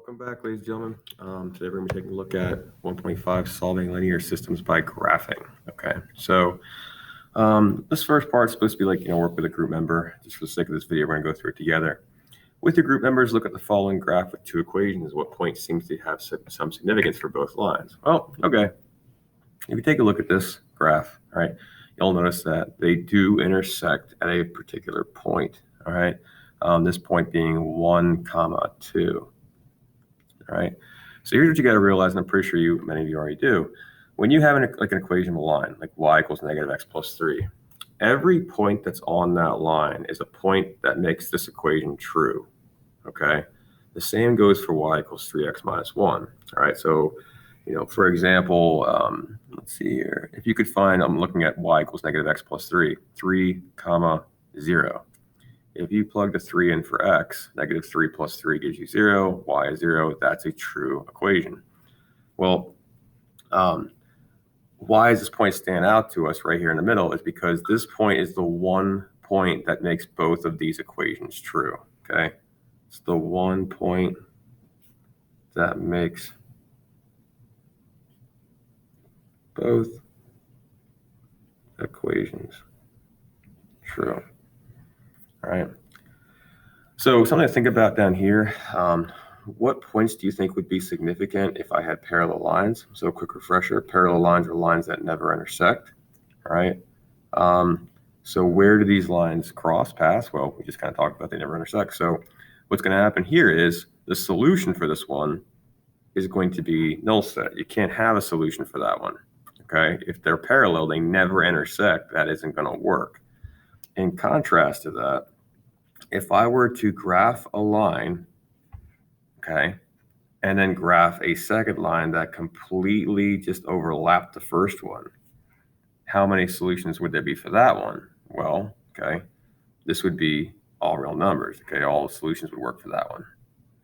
Welcome back, ladies and gentlemen. Today we're going to be taking a look at 1.5, solving linear systems by graphing. Okay, so this first part is supposed to be like, work with a group member. Just for the sake of this video, we're going to go through it together. With your group members, look at the following graph with two equations. What point seems to have some significance for both lines? Well, okay. If you take a look at this graph, all right, you'll notice that they do intersect at a particular point, all right? This point being 1, 2. All right. So here's what you got to realize, and I'm pretty sure many of you already do. When you have an equation of a line, like y equals negative x plus 3, every point that's on that line is a point that makes this equation true. Okay. The same goes for y equals 3x minus 1. All right. So, for example, let's see here. If you could find, I'm looking at y equals negative x plus 3, 3, 0. If you plug the 3 in for x, negative 3 plus 3 gives you 0, y is 0. That's a true equation. Well, why does this point stand out to us right here in the middle? Is because this point is the one point that makes both of these equations true, okay? It's the one point that makes both equations true. All right. So something to think about down here. What points do you think would be significant if I had parallel lines? So a quick refresher, parallel lines are lines that never intersect, all right? So where do these lines pass? Well, we just kind of talked about they never intersect. So what's going to happen here is the solution for this one is going to be null set. You can't have a solution for that one, okay? If they're parallel, they never intersect. That isn't going to work. In contrast to that, if I were to graph a line, okay, and then graph a second line that completely just overlapped the first one, how many solutions would there be for that one? Well, okay, this would be all real numbers, okay? All the solutions would work for that one,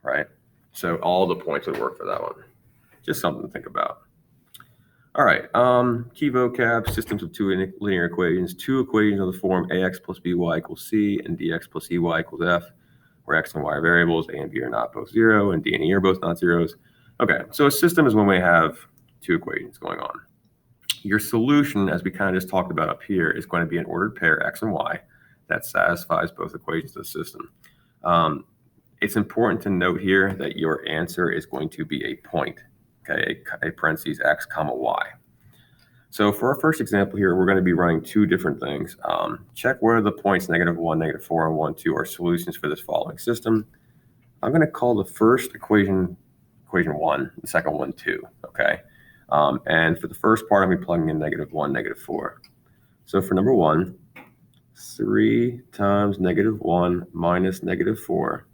right? So all the points would work for that one. Just something to think about. All right, key vocab, systems of two linear equations, two equations of the form ax plus by equals c and dx plus ey equals f, where x and y are variables, a and b are not both 0, and d and e are both not zeros. Okay, so a system is when we have two equations going on. Your solution, as we kind of just talked about up here, is going to be an ordered pair x and y that satisfies both equations of the system. It's important to note here that your answer is going to be a point, okay, a parentheses x comma y. So for our first example here, we're going to be running two different things. Check where the points negative 1, negative 4, and 1, 2 are solutions for this following system. I'm going to call the first equation 1, the second one 2, okay? And for the first part, I'm going to be plugging in negative 1, negative 4. So for number 1, 3 times negative 1 minus negative 4.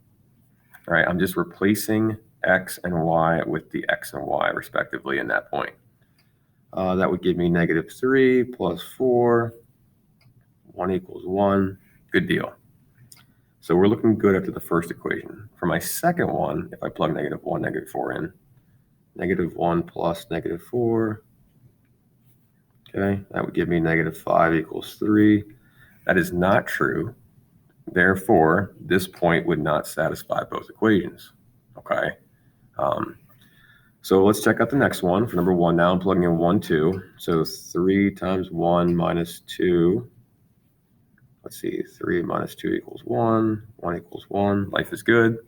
All right, I'm just replacing x and y with the x and y respectively in that point. That would give me negative 3 plus 4, 1 equals 1. Good deal. So we're looking good after the first equation. For my second one, if I plug negative 1, negative 4 in, negative 1 plus negative 4, okay, that would give me negative 5 equals 3. That is not true. Therefore, this point would not satisfy both equations, okay? So let's check out the next one. For number 1, now I'm plugging in 1, 2. So 3 times 1 minus 2. Let's see, 3 minus 2 equals 1. 1 equals 1. Life is good.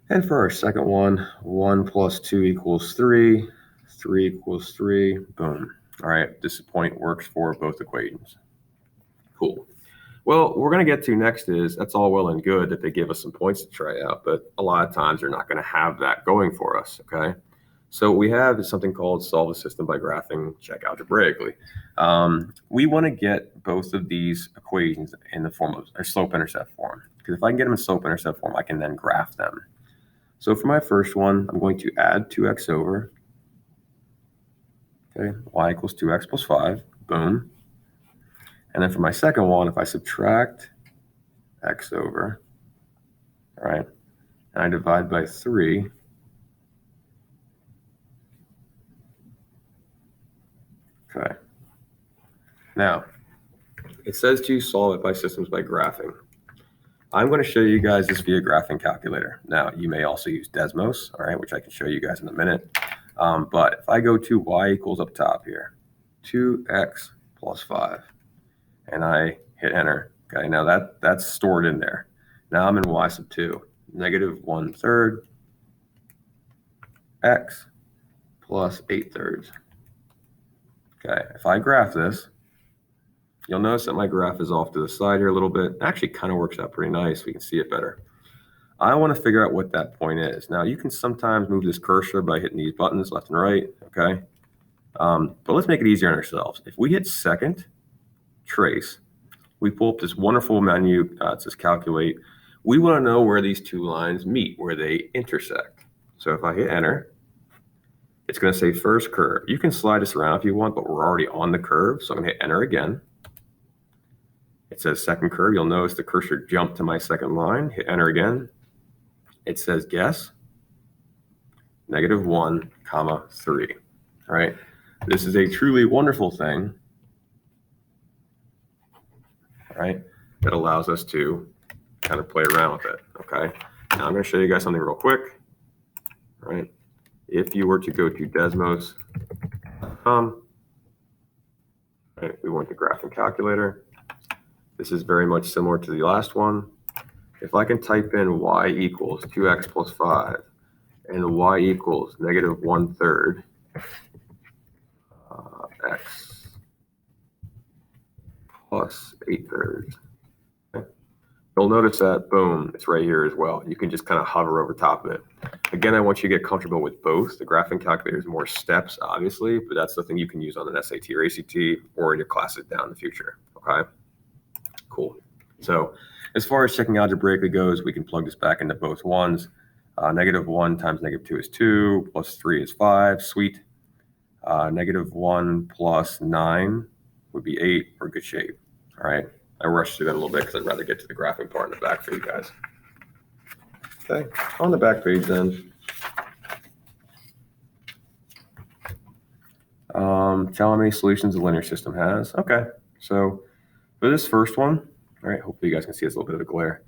And for our second one, 1 plus 2 equals 3. 3 equals 3. Boom. All right, this point works for both equations. Cool. Well, what we're going to get to next is, that's all well and good that they give us some points to try out, but a lot of times they're not going to have that going for us, okay? So what we have is something called solve a system by graphing, check algebraically. We want to get both of these equations in the form of a slope-intercept form, because if I can get them in slope-intercept form, I can then graph them. So for my first one, I'm going to add 2x over, okay, y equals 2x plus 5, boom. And then for my second one, if I subtract x over, all right, and I divide by 3, okay. Now, it says to solve it by systems by graphing. I'm going to show you guys this via graphing calculator. Now, you may also use Desmos, all right, which I can show you guys in a minute. But if I go to y equals up top here, 2x plus 5, and I hit enter, okay, now that's stored in there. Now I'm in y sub 2, negative 1/3 x plus 8/3. Okay, if I graph this, you'll notice that my graph is off to the side here a little bit. It actually kind of works out pretty nice. We can see it better. I want to figure out what that point is. Now, you can sometimes move this cursor by hitting these buttons left and right, okay? But let's make it easier on ourselves. If we hit second, trace, we pull up this wonderful menu, it says calculate. We want to know where these two lines meet, where they intersect. So if I hit enter, it's going to say first curve. You can slide this around if you want, but we're already on the curve. So I'm going to hit enter again. It says second curve. You'll notice the cursor jumped to my second line. Hit enter again. It says guess, negative 1, 3. All right. This is a truly wonderful thing, all right, that allows us to kind of play around with it. Okay. Now I'm going to show you guys something real quick. All right. If you were to go to desmos.com, right, we want the graphing calculator. This is very much similar to the last one. If I can type in y equals 2x plus 5 and y equals negative 1/3 x plus 8/3. Okay. You'll notice that, boom, it's right here as well. You can just kind of hover over top of it. Again, I want you to get comfortable with both. The graphing calculator is more steps, obviously, but that's the thing you can use on an SAT or ACT or in your classes down in the future. Okay, cool. So as far as checking algebraically goes, we can plug this back into both ones. Negative 1 times negative 2 is 2, plus 3 is 5, sweet. Negative 1 plus 9 would be 8. We're in good shape. All right. I rushed through that a little bit because I'd rather get to the graphing part in the back for you guys. Okay. On the back page then. Tell how many solutions the linear system has. Okay. So for this first one, all right, hopefully you guys can see it's a little bit of a glare.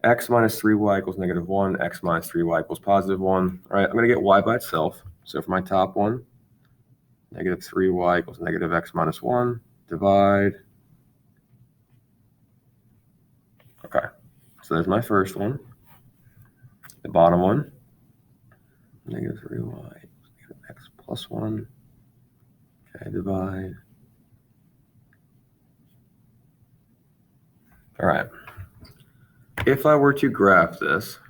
X minus 3y equals negative 1. X minus 3y equals positive 1. All right. I'm going to get y by itself. So for my top one, negative 3y equals negative x minus 1. Divide. Okay, so there's my first one. The bottom one, negative 3y equals negative x plus 1. Okay, divide. All right. If I were to graph this,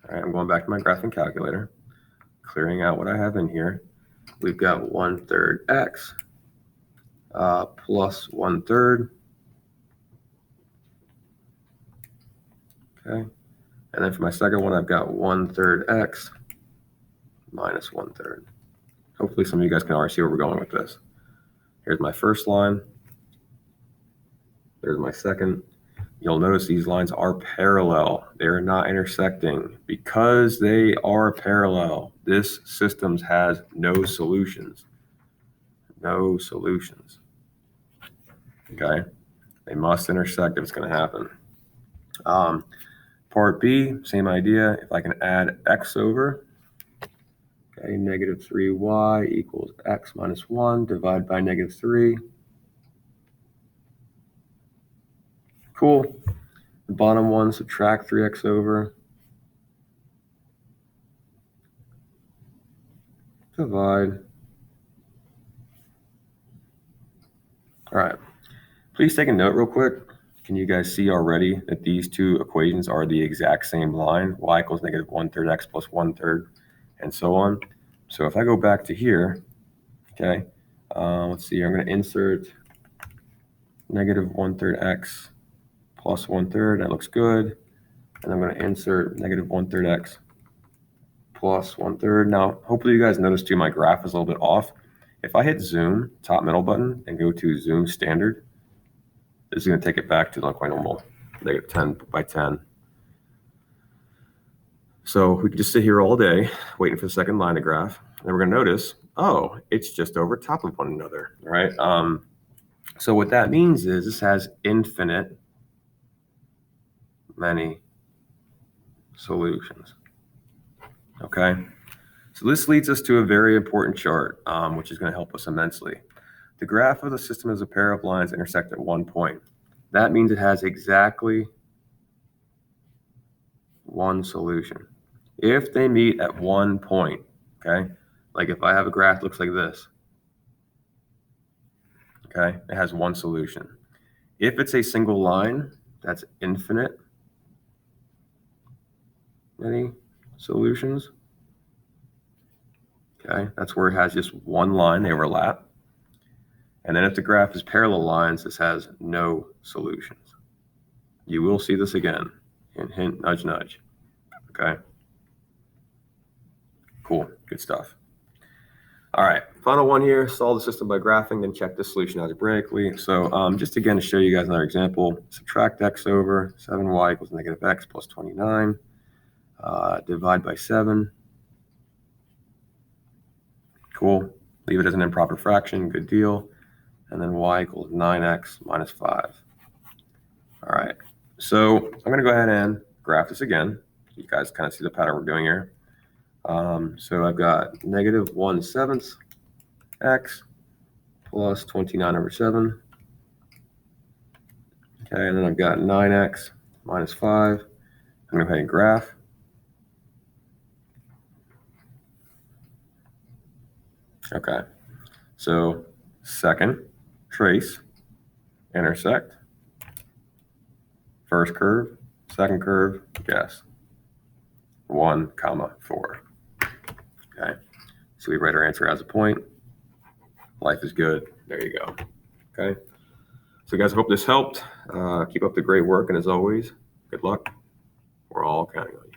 all right, I'm going back to my graphing calculator, clearing out what I have in here. We've got 1/3 x plus 1/3. Okay. And then for my second one, I've got 1/3 x minus 1/3. Hopefully some of you guys can already see where we're going with this. Here's my first line. There's my second. You'll notice these lines are parallel. They're not intersecting. Because they are parallel, this system has no solutions. No solutions. Okay? They must intersect if it's going to happen. Part B, same idea. If I can add x over, okay, negative 3y equals x minus 1 divided by negative 3. Cool. The bottom one, subtract 3x over. Divide. All right. Please take a note real quick. Can you guys see already that these two equations are the exact same line? Y equals negative 1/3 x plus 1/3 and so on. So if I go back to here, okay, let's see, I'm going to insert negative 1/3 x plus 1/3. That looks good. And I'm going to insert negative 1/3 x plus 1/3. Now, hopefully you guys notice too, my graph is a little bit off. If I hit zoom, top middle button, and go to zoom standard, this is going to take it back to like my normal negative 10 by 10. So we can just sit here all day waiting for the second line to graph. And we're going to notice, oh, it's just over top of one another, right? So what that means is this has infinite many solutions. Okay, so this leads us to a very important chart, which is going to help us immensely. The graph of the system is a pair of lines intersect at one point. That means it has exactly one solution. If they meet at one point, okay, like if I have a graph that looks like this, okay, it has one solution. If it's a single line, that's infinite many solutions. Okay, that's where it has just one line, they overlap. And then if the graph is parallel lines, this has no solutions. You will see this again. Hint, hint, nudge, nudge. Okay. Cool, good stuff. All right, final one here, solve the system by graphing, then check the solution algebraically. So just again to show you guys another example, subtract x over 7y equals negative x plus 29, divide by 7. Cool, leave it as an improper fraction, good deal. And then y equals 9x minus 5. All right, so I'm gonna go ahead and graph this again. You guys kind of see the pattern we're doing here. So I've got negative 1/7 x plus 29 over 7. Okay, and then I've got 9x minus 5. I'm going to go ahead and graph. Okay, so second, trace, intersect, first curve, second curve, guess. 1, 4. Okay, so we write our answer as a point. Life is good. There you go. Okay, so guys, I hope this helped. Keep up the great work, and as always, good luck. We're all counting on you.